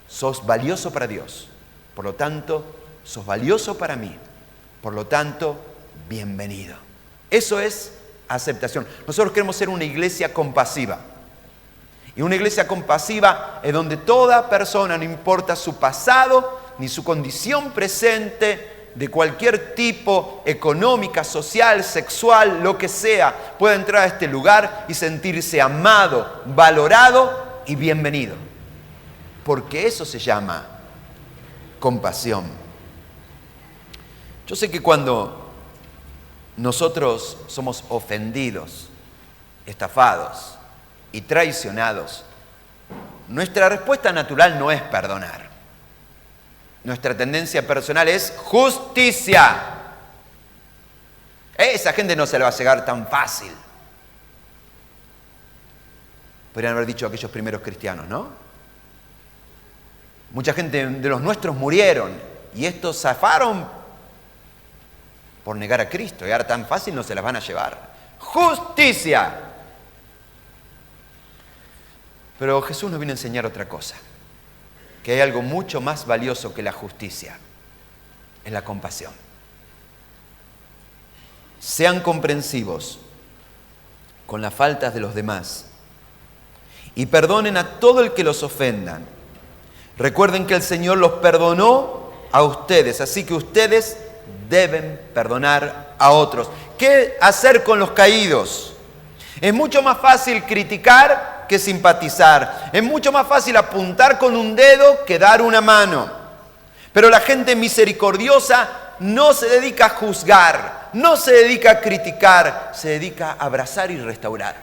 sos valioso para Dios, por lo tanto, sos valioso para mí, por lo tanto, bienvenido. Eso es aceptación. Nosotros queremos ser una iglesia compasiva. Y una iglesia compasiva es donde toda persona, no importa su pasado ni su condición presente, de cualquier tipo, económica, social, sexual, lo que sea, pueda entrar a este lugar y sentirse amado, valorado y bienvenido. Porque eso se llama compasión. Yo sé que cuando nosotros somos ofendidos, estafados y traicionados, nuestra respuesta natural no es perdonar. Nuestra tendencia personal es justicia. Esa gente no se la va a llegar tan fácil. Podrían haber dicho aquellos primeros cristianos, ¿no? Mucha gente de los nuestros murieron y estos zafaron por negar a Cristo, y ahora tan fácil no se las van a llevar. Justicia. Pero Jesús nos viene a enseñar otra cosa, que hay algo mucho más valioso que la justicia, es la compasión. Sean comprensivos con las faltas de los demás y perdonen a todo el que los ofendan. Recuerden que el Señor los perdonó a ustedes, así que ustedes deben perdonar a otros. ¿Qué hacer con los caídos? Es mucho más fácil criticar que simpatizar. Es mucho más fácil apuntar con un dedo que dar una mano. Pero la gente misericordiosa no se dedica a juzgar, no se dedica a criticar, se dedica a abrazar y restaurar.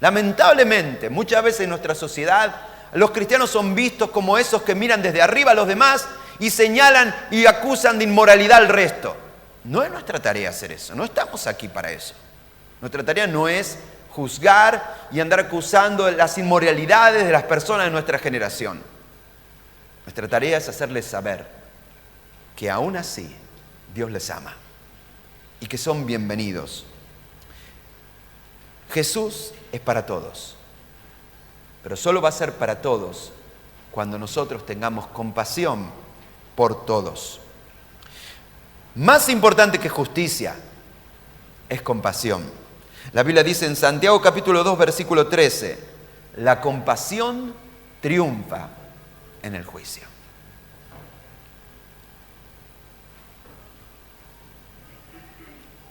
Lamentablemente, muchas veces en nuestra sociedad, los cristianos son vistos como esos que miran desde arriba a los demás y señalan y acusan de inmoralidad al resto. No es nuestra tarea hacer eso, no estamos aquí para eso. Nuestra tarea no es juzgar y andar acusando las inmoralidades de las personas de nuestra generación. Nuestra tarea es hacerles saber que aún así Dios les ama y que son bienvenidos. Jesús es para todos, pero solo va a ser para todos cuando nosotros tengamos compasión por todos. Más importante que justicia es compasión. La Biblia dice en Santiago capítulo 2, versículo 13, la compasión triunfa en el juicio.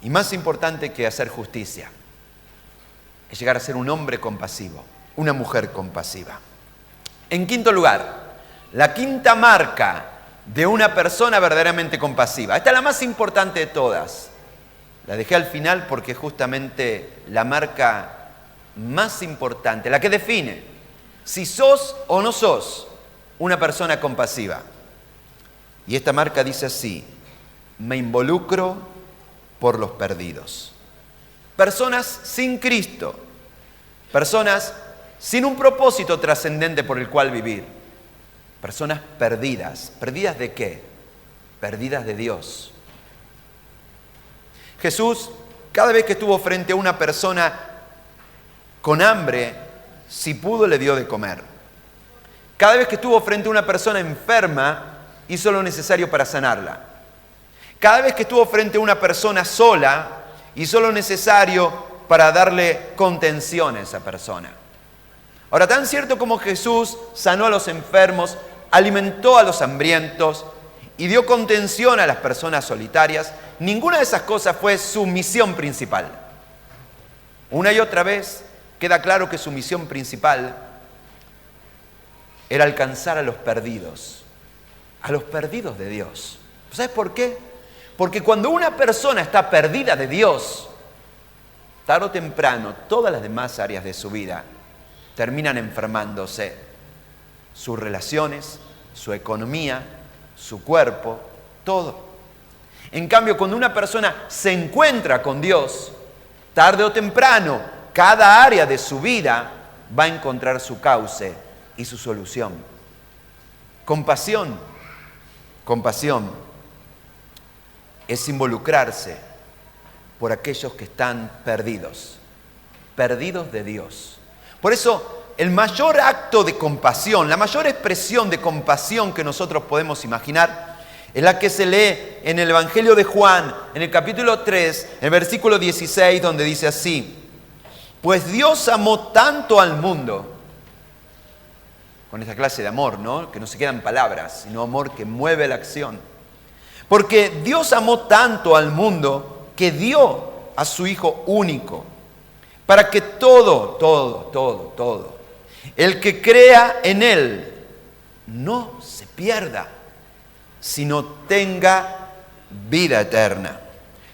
Y más importante que hacer justicia es llegar a ser un hombre compasivo, una mujer compasiva. En quinto lugar, la quinta marca de una persona verdaderamente compasiva. Esta es la más importante de todas. La dejé al final porque justamente la marca más importante, la que define si sos o no sos una persona compasiva. Y esta marca dice así: me involucro por los perdidos. Personas sin Cristo, personas sin un propósito trascendente por el cual vivir, personas perdidas. ¿Perdidas de qué? Perdidas de Dios. Jesús, cada vez que estuvo frente a una persona con hambre, si pudo, le dio de comer. Cada vez que estuvo frente a una persona enferma, hizo lo necesario para sanarla. Cada vez que estuvo frente a una persona sola, hizo lo necesario para darle contención a esa persona. Ahora, tan cierto como Jesús sanó a los enfermos, alimentó a los hambrientos y dio contención a las personas solitarias, ninguna de esas cosas fue su misión principal. Una y otra vez queda claro que su misión principal era alcanzar a los perdidos de Dios. ¿Sabes por qué? Porque cuando una persona está perdida de Dios, tarde o temprano, todas las demás áreas de su vida terminan enfermándose. Sus relaciones, su economía, su cuerpo, todo. En cambio, cuando una persona se encuentra con Dios, tarde o temprano, cada área de su vida va a encontrar su cauce y su solución. Compasión es involucrarse por aquellos que están perdidos de Dios. Por eso, el mayor acto de compasión, la mayor expresión de compasión que nosotros podemos imaginar es la que se lee en el Evangelio de Juan, en el capítulo 3, en el versículo 16, donde dice así: pues Dios amó tanto al mundo, con esta clase de amor, ¿no? Que no se quedan palabras, sino amor que mueve la acción. Porque Dios amó tanto al mundo que dio a su Hijo único, para que todo, el que crea en Él no se pierda, sino tenga vida eterna.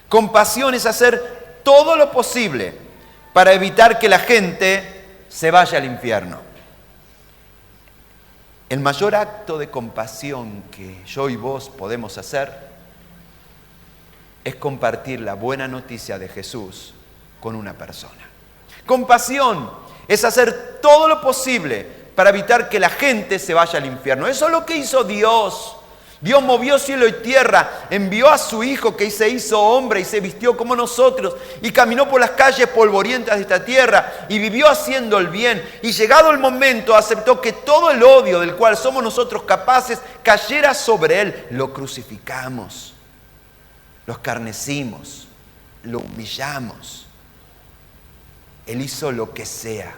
Compasión es hacer todo lo posible para evitar que la gente se vaya al infierno. El mayor acto de compasión que yo y vos podemos hacer es compartir la buena noticia de Jesús con una persona. Compasión es hacer todo lo posible para evitar que la gente se vaya al infierno. Eso es lo que hizo Dios. Dios movió cielo y tierra, envió a su Hijo que se hizo hombre y se vistió como nosotros y caminó por las calles polvorientas de esta tierra y vivió haciendo el bien. Y llegado el momento aceptó que todo el odio del cual somos nosotros capaces cayera sobre Él. Lo crucificamos, lo escarnecimos, lo humillamos. Él hizo lo que sea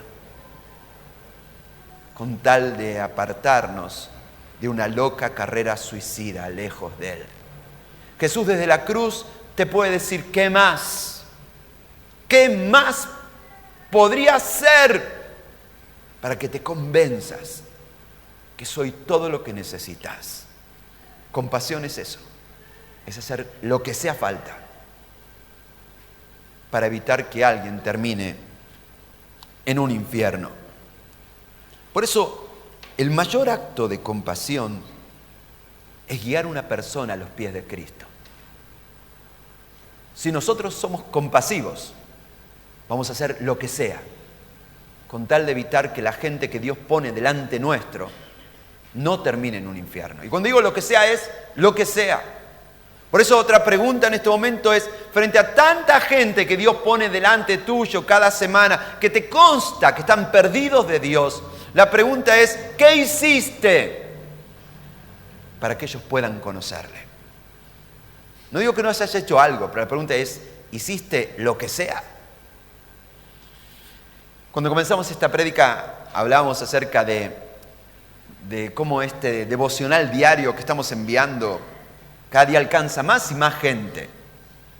con tal de apartarnos de una loca carrera suicida lejos de Él. Jesús desde la cruz te puede decir, ¿qué más? ¿Qué más podría hacer para que te convenzas que soy todo lo que necesitas? Compasión es eso, es hacer lo que sea falta para evitar que alguien termine en un infierno. Por eso, el mayor acto de compasión es guiar a una persona a los pies de Cristo. Si nosotros somos compasivos, vamos a hacer lo que sea, con tal de evitar que la gente que Dios pone delante nuestro no termine en un infierno. Y cuando digo lo que sea, es lo que sea. Por eso otra pregunta en este momento es, frente a tanta gente que Dios pone delante tuyo cada semana, que te consta que están perdidos de Dios, la pregunta es, ¿qué hiciste para que ellos puedan conocerle? No digo que no hayas hecho algo, pero la pregunta es, ¿hiciste lo que sea? Cuando comenzamos esta prédica hablábamos acerca de cómo este devocional diario que estamos enviando cada día alcanza más y más gente.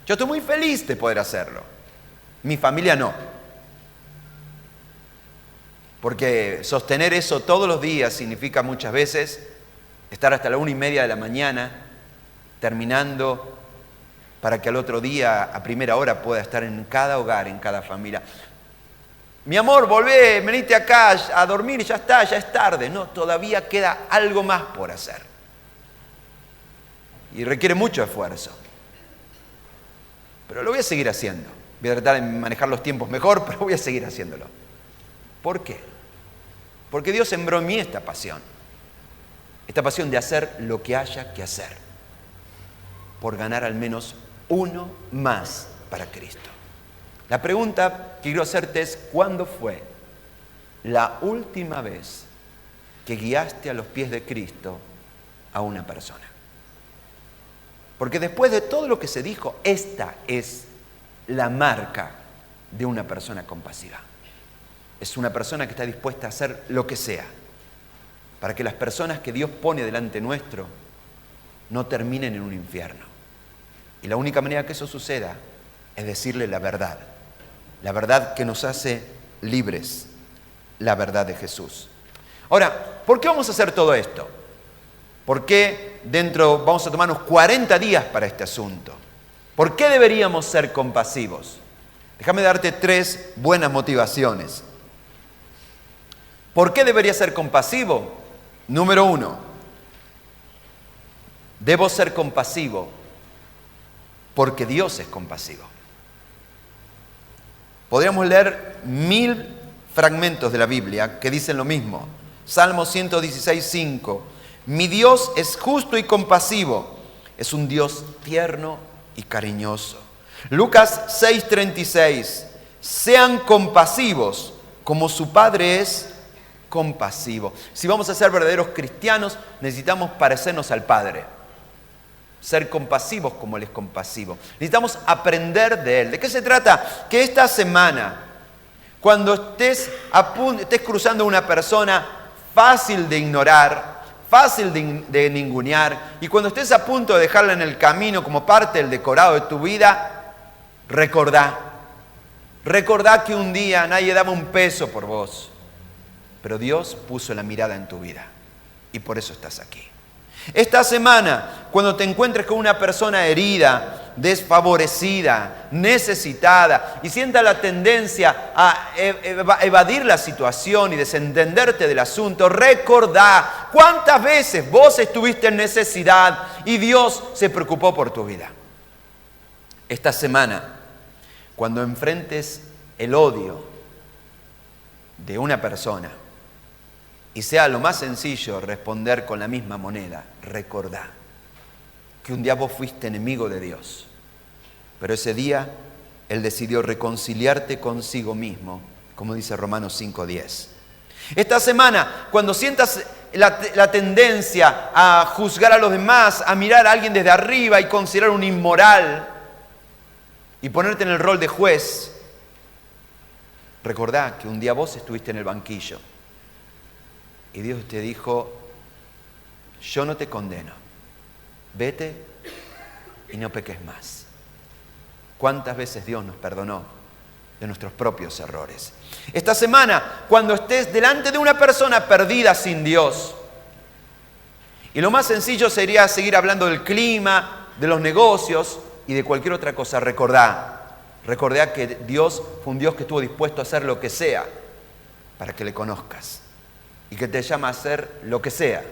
Yo estoy muy feliz de poder hacerlo. Mi familia no. Porque sostener eso todos los días significa muchas veces estar hasta la 1:30 de la mañana, terminando para que al otro día, a primera hora, pueda estar en cada hogar, en cada familia. Mi amor, volvé, venite acá a dormir y ya está, ya es tarde. No, todavía queda algo más por hacer. Y requiere mucho esfuerzo. Pero lo voy a seguir haciendo. Voy a tratar de manejar los tiempos mejor, pero voy a seguir haciéndolo. ¿Por qué? Porque Dios sembró en mí esta pasión de hacer lo que haya que hacer, por ganar al menos uno más para Cristo. La pregunta que quiero hacerte es, ¿cuándo fue la última vez que guiaste a los pies de Cristo a una persona? Porque después de todo lo que se dijo, esta es la marca de una persona compasiva. Es una persona que está dispuesta a hacer lo que sea para que las personas que Dios pone delante nuestro no terminen en un infierno. Y la única manera que eso suceda es decirle la verdad que nos hace libres, la verdad de Jesús. Ahora, ¿por qué vamos a hacer todo esto? ¿Por qué vamos a tomarnos 40 días para este asunto? ¿Por qué deberíamos ser compasivos? Déjame darte 3 buenas motivaciones. ¿Por qué debería ser compasivo? Número 1, debo ser compasivo porque Dios es compasivo. Podríamos leer 1000 fragmentos de la Biblia que dicen lo mismo. Salmo 116:5. Mi Dios es justo y compasivo, es un Dios tierno y cariñoso. Lucas 6:36. Sean compasivos como su Padre es compasivo. Si vamos a ser verdaderos cristianos, necesitamos parecernos al Padre. Ser compasivos como Él es compasivo. Necesitamos aprender de Él. ¿De qué se trata? Que esta semana, cuando estés cruzando una persona fácil de ignorar, fácil de ningunear, y cuando estés a punto de dejarla en el camino como parte del decorado de tu vida, recordá que un día nadie daba un peso por vos, pero Dios puso la mirada en tu vida y por eso estás aquí. Esta semana, cuando te encuentres con una persona herida, desfavorecida, necesitada y sienta la tendencia a evadir la situación y desentenderte del asunto, recordá cuántas veces vos estuviste en necesidad y Dios se preocupó por tu vida. Esta semana, cuando enfrentes el odio de una persona y sea lo más sencillo responder con la misma moneda, recordá que un día vos fuiste enemigo de Dios. Pero ese día Él decidió reconciliarte consigo mismo, como dice Romanos 5:10. Esta semana, cuando sientas la tendencia a juzgar a los demás, a mirar a alguien desde arriba y considerar un inmoral y ponerte en el rol de juez, recordá que un día vos estuviste en el banquillo y Dios te dijo: yo no te condeno, vete y no peques más. ¿Cuántas veces Dios nos perdonó de nuestros propios errores? Esta semana, cuando estés delante de una persona perdida sin Dios, y lo más sencillo sería seguir hablando del clima, de los negocios y de cualquier otra cosa, recordá que Dios fue un Dios que estuvo dispuesto a hacer lo que sea para que le conozcas, y que te llama a hacer lo que sea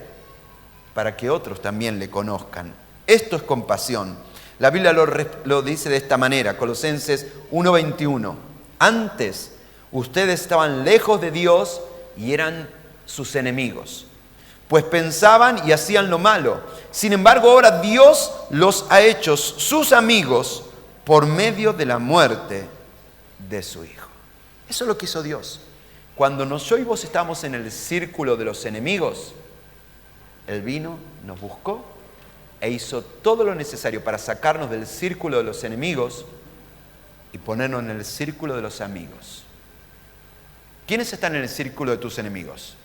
para que otros también le conozcan. Esto es compasión. La Biblia lo dice de esta manera, Colosenses 1:21. Antes ustedes estaban lejos de Dios y eran sus enemigos, pues pensaban y hacían lo malo. Sin embargo, ahora Dios los ha hecho sus amigos por medio de la muerte de su Hijo. Eso es lo que hizo Dios. Cuando yo y vos estábamos en el círculo de los enemigos, Él vino, nos buscó e hizo todo lo necesario para sacarnos del círculo de los enemigos y ponernos en el círculo de los amigos. ¿Quiénes están en el círculo de tus enemigos?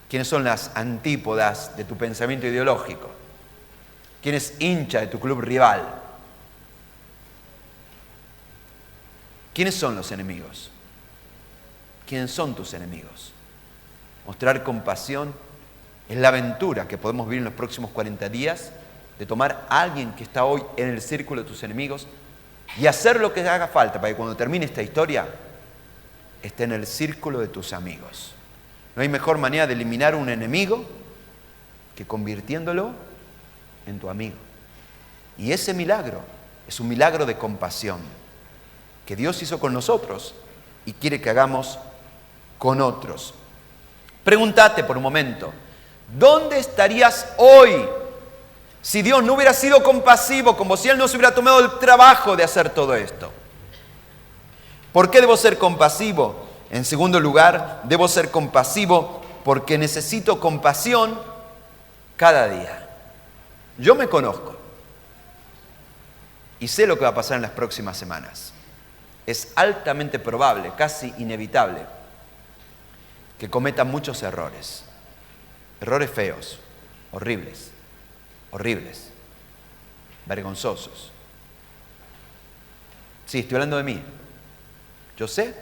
¿Quiénes son las antípodas de tu pensamiento ideológico? ¿Quién es hincha de tu club rival? ¿Quiénes son los enemigos? ¿Quiénes son tus enemigos? Mostrar compasión es la aventura que podemos vivir en los próximos 40 días, de tomar a alguien que está hoy en el círculo de tus enemigos y hacer lo que haga falta para que cuando termine esta historia esté en el círculo de tus amigos. No hay mejor manera de eliminar un enemigo que convirtiéndolo en tu amigo. Y ese milagro es un milagro de compasión que Dios hizo con nosotros y quiere que hagamos con otros. Pregúntate por un momento, ¿dónde estarías hoy si Dios no hubiera sido compasivo, como si Él no se hubiera tomado el trabajo de hacer todo esto? ¿Por qué debo ser compasivo? En segundo lugar, debo ser compasivo porque necesito compasión cada día. Yo me conozco y sé lo que va a pasar en las próximas semanas. Es altamente probable, casi inevitable, que cometa muchos errores. Errores feos, horribles, vergonzosos. Sí, estoy hablando de mí. Yo sé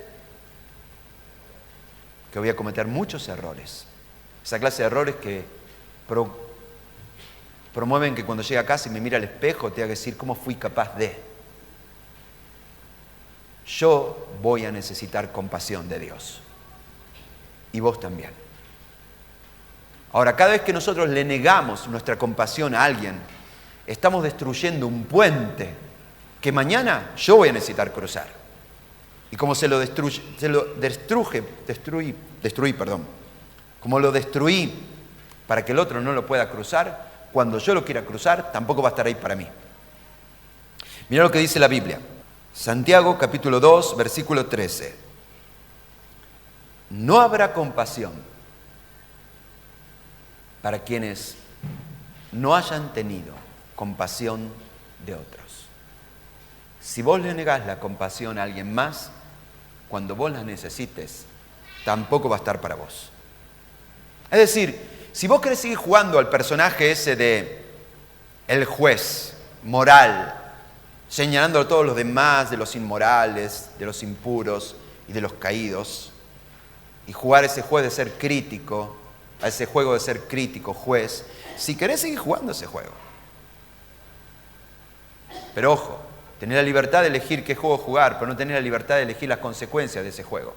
que voy a cometer muchos errores. Esa clase de errores que promueven que cuando llegue a casa y me mire al espejo tenga que decir cómo fui capaz de. Yo voy a necesitar compasión de Dios. Y vos también. Ahora, cada vez que nosotros le negamos nuestra compasión a alguien, estamos destruyendo un puente que mañana yo voy a necesitar cruzar. Y como como lo destruí para que el otro no lo pueda cruzar, cuando yo lo quiera cruzar, tampoco va a estar ahí para mí. Mira lo que dice la Biblia. Santiago capítulo 2, versículo 13. No habrá compasión para quienes no hayan tenido compasión de otros. Si vos le negás la compasión a alguien más, cuando vos la necesites, tampoco va a estar para vos. Es decir, si vos querés seguir jugando al personaje ese de el juez moral, señalando a todos los demás de los inmorales, de los impuros y de los caídos, y jugar ese juego de ser crítico, a ese juego de ser crítico, juez, si querés seguir jugando ese juego. Pero ojo, tenés la libertad de elegir qué juego jugar, pero no tenés la libertad de elegir las consecuencias de ese juego.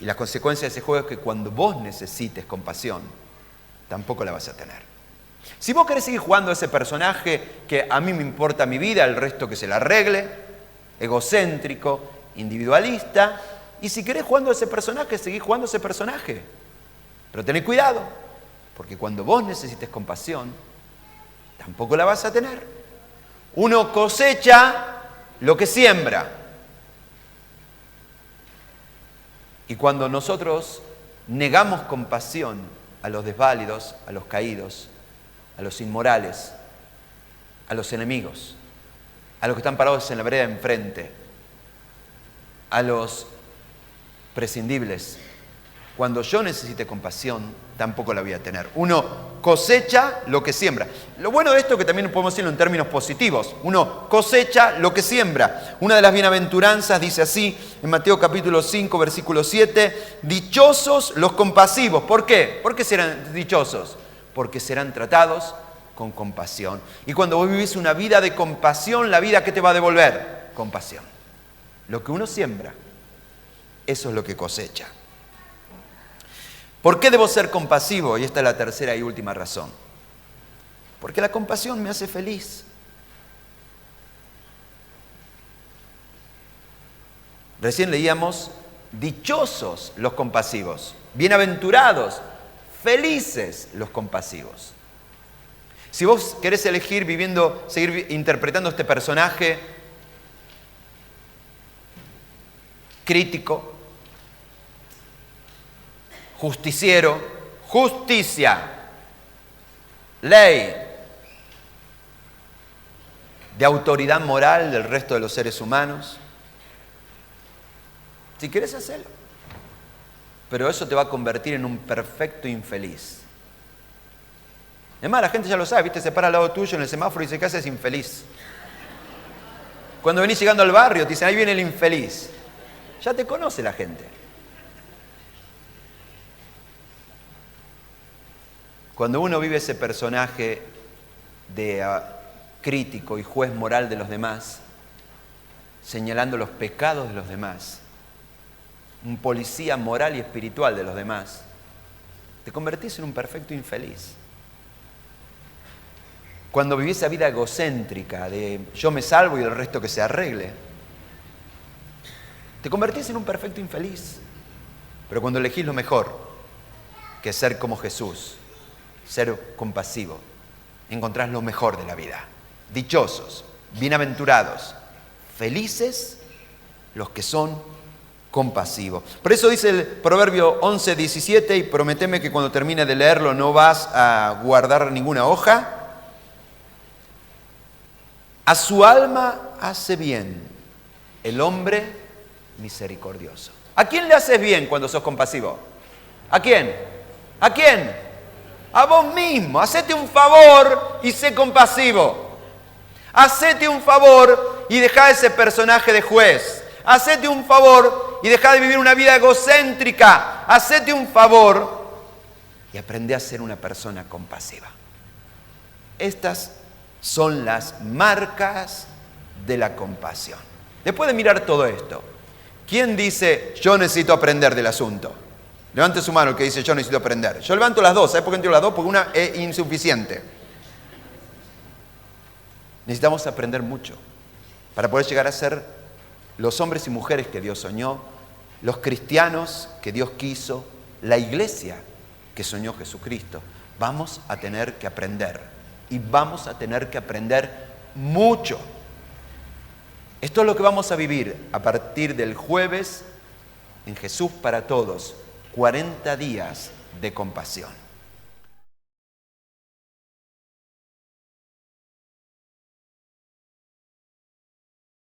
Y las consecuencias de ese juego es que cuando vos necesites compasión, tampoco la vas a tener. Si vos querés seguir jugando a ese personaje que a mí me importa mi vida, el resto que se la arregle, egocéntrico, individualista, y si querés jugando a ese personaje, seguís jugando a ese personaje. Pero tenés cuidado, Porque cuando vos necesites compasión, tampoco la vas a tener. Uno cosecha lo que siembra. Y cuando nosotros negamos compasión a los desválidos, a los caídos, a los inmorales, a los enemigos, a los que están parados en la vereda enfrente, a los prescindibles, cuando yo necesite compasión, tampoco la voy a tener. Uno cosecha lo que siembra. Lo bueno de esto es que también podemos decirlo en términos positivos. Uno cosecha lo que siembra. Una de las bienaventuranzas dice así, en Mateo capítulo 5, versículo 7, dichosos los compasivos. ¿Por qué? ¿Por qué serán dichosos? Porque serán tratados con compasión. Y cuando vos vivís una vida de compasión, ¿la vida qué te va a devolver? Compasión. Lo que uno siembra, eso es lo que cosecha. ¿Por qué debo ser compasivo? Y esta es la tercera y última razón. Porque la compasión me hace feliz. Recién leíamos, dichosos los compasivos, bienaventurados, felices los compasivos. Si vos querés elegir seguir interpretando este personaje crítico, justiciero, justicia, ley, de autoridad moral del resto de los seres humanos. Si quieres hacerlo. Pero eso te va a convertir en un perfecto infeliz. Además, la gente ya lo sabe, ¿viste? Se para al lado tuyo en el semáforo y dice, ¿qué haces? Infeliz. Cuando venís llegando al barrio, te dicen, ahí viene el infeliz. Ya te conoce la gente. Cuando uno vive ese personaje de crítico y juez moral de los demás, señalando los pecados de los demás, un policía moral y espiritual de los demás, te convertís en un perfecto infeliz. Cuando vivís esa vida egocéntrica de yo me salvo y el resto que se arregle, te convertís en un perfecto infeliz. Pero cuando elegís lo mejor, que es ser como Jesús, ser compasivo, encontrás lo mejor de la vida. Dichosos, bienaventurados, felices los que son compasivos. Por eso dice el Proverbio 11:17, y prométeme que cuando termine de leerlo no vas a guardar ninguna hoja. A su alma hace bien el hombre misericordioso. ¿A quién le haces bien cuando sos compasivo? ¿A quién? ¿A quién? A vos mismo. Hacete un favor y sé compasivo. Hacete un favor y dejá ese personaje de juez. Hacete un favor y dejá de vivir una vida egocéntrica. Hacete un favor y aprende a ser una persona compasiva. Estas son las marcas de la compasión. Después de mirar todo esto, ¿quién dice yo necesito aprender del asunto? Levante su mano el que dice yo necesito aprender. Yo levanto las dos. ¿Sabes por qué entiendo las dos? Porque una es insuficiente. Necesitamos aprender mucho para poder llegar a ser los hombres y mujeres que Dios soñó, los cristianos que Dios quiso, la iglesia que soñó Jesucristo. Vamos a tener que aprender. Y vamos a tener que aprender mucho. Esto es lo que vamos a vivir a partir del jueves en Jesús para Todos. 40 días de compasión.